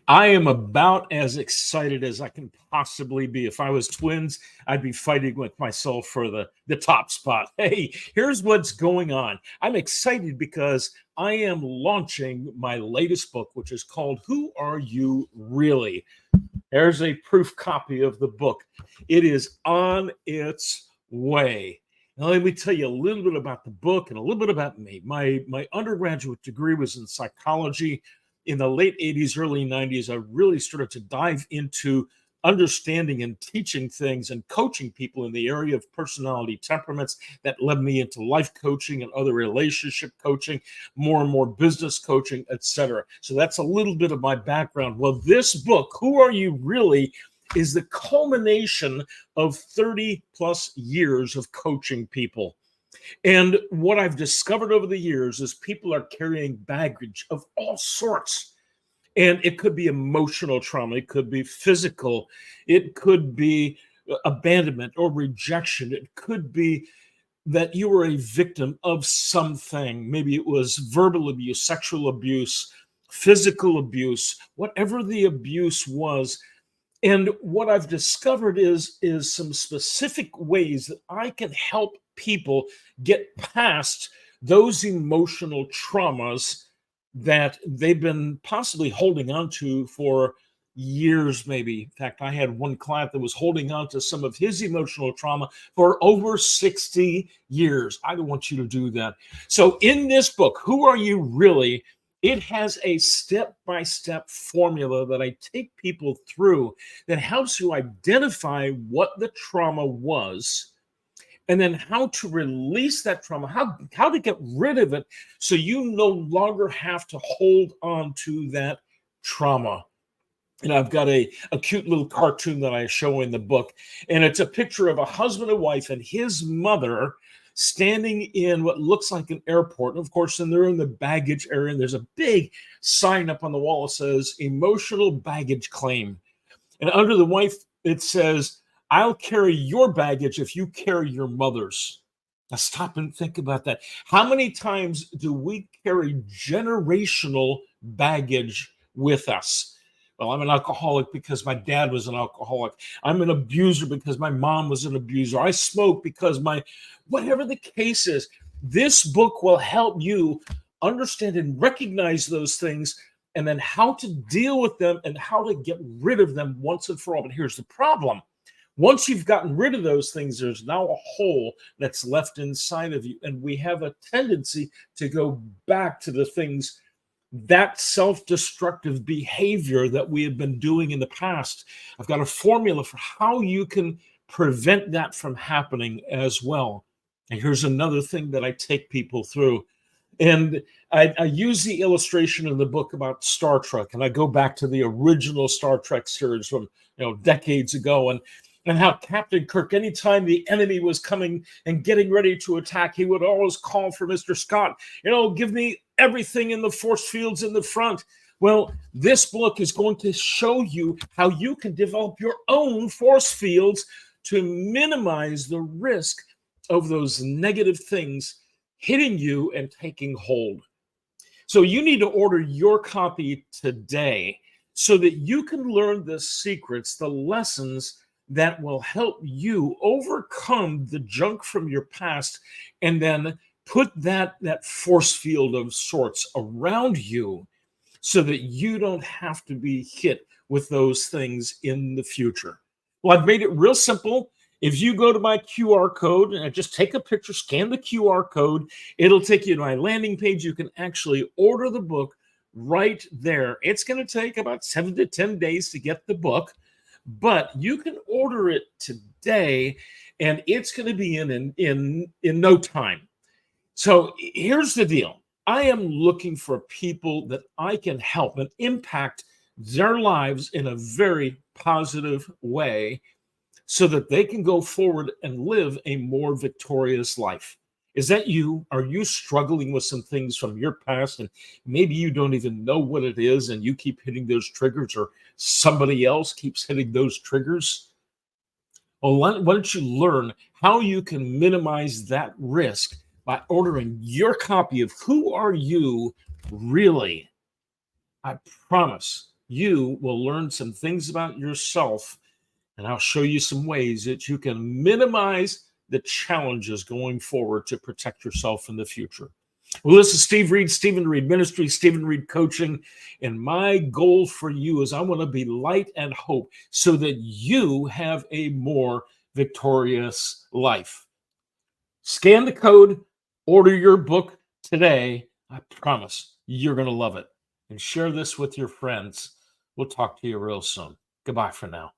I am about as excited as I can possibly be. If I was twins, I'd be fighting with myself for the top spot. Hey, here's what's going on. I'm excited because I am launching my latest book, which is called Who Are You Really? There's a proof copy of the book. It is on its way. Now, let me tell you a little bit about the book and a little bit about me. My undergraduate degree was in psychology. In the late 80s, early 90s, I really started to dive into understanding and teaching things and coaching people in the area of personality temperaments. That led me into life coaching and other relationship coaching, more and more business coaching, etc. So that's a little bit of my background. Well, this book, Who Are You Really, is the culmination of 30 plus years of coaching people. And what I've discovered over the years is people are carrying baggage of all sorts. And it could be emotional trauma, it could be physical, it could be abandonment or rejection, it could be that you were a victim of something. Maybe it was verbal abuse, sexual abuse, physical abuse, whatever the abuse was. And what I've discovered is some specific ways that I can help people get past those emotional traumas that they've been possibly holding on to for years, maybe. In fact, I had one client that was holding on to some of his emotional trauma for over 60 years. I don't want you to do that. So in this book, Who Are You Really? It has a step-by-step formula that I take people through that helps you identify what the trauma was and then how to release that trauma, how to get rid of it so you no longer have to hold on to that trauma. And I've got a cute little cartoon that I show in the book, and it's a picture of a husband and wife and his mother standing in what looks like an airport. And of course, then they're in the baggage area, and there's a big sign up on the wall that says emotional baggage claim. And under the wife, it says, I'll carry your baggage if you carry your mother's. Now stop and think about that. How many times do we carry generational baggage with us? Well, I'm an alcoholic because my dad was an alcoholic. I'm an abuser because my mom was an abuser. I smoke because whatever the case is, this book will help you understand and recognize those things and then how to deal with them and how to get rid of them once and for all. But here's the problem. Once you've gotten rid of those things, there's now a hole that's left inside of you. And we have a tendency to go back to the things, that self-destructive behavior that we have been doing in the past. I've got a formula for how you can prevent that from happening as well. And here's another thing that I take people through. And I use the illustration in the book about Star Trek, and I go back to the original Star Trek series from decades ago, and how Captain Kirk, anytime the enemy was coming and getting ready to attack, he would always call for Mr. Scott, give me everything in the force fields in the front. Well, this book is going to show you how you can develop your own force fields to minimize the risk of those negative things hitting you and taking hold. So you need to order your copy today so that you can learn the secrets, the lessons that will help you overcome the junk from your past and then put that force field of sorts around you so that you don't have to be hit with those things in the future. Well, I've made it real simple. If you go to my QR code and just take a picture, scan the QR code, it'll take you to my landing page. You can actually order the book right there. It's going to take about 7 to 10 days to get the book, but you can order it today and it's going to be in no time. So here's the deal. I am looking for people that I can help and impact their lives in a very positive way so that they can go forward and live a more victorious life. Is that you? Are you struggling with some things from your past and maybe you don't even know what it is and you keep hitting those triggers, or somebody else keeps hitting those triggers? Well, why don't you learn how you can minimize that risk by ordering your copy of Who Are You Really? I promise you will learn some things about yourself, and I'll show you some ways that you can minimize the challenges going forward to protect yourself in the future. Well, this is Steve Reed, Stephen Reed Ministry, Stephen Reed Coaching. And my goal for you is I want to be light and hope so that you have a more victorious life. Scan the code, order your book today. I promise you're going to love it. And share this with your friends. We'll talk to you real soon. Goodbye for now.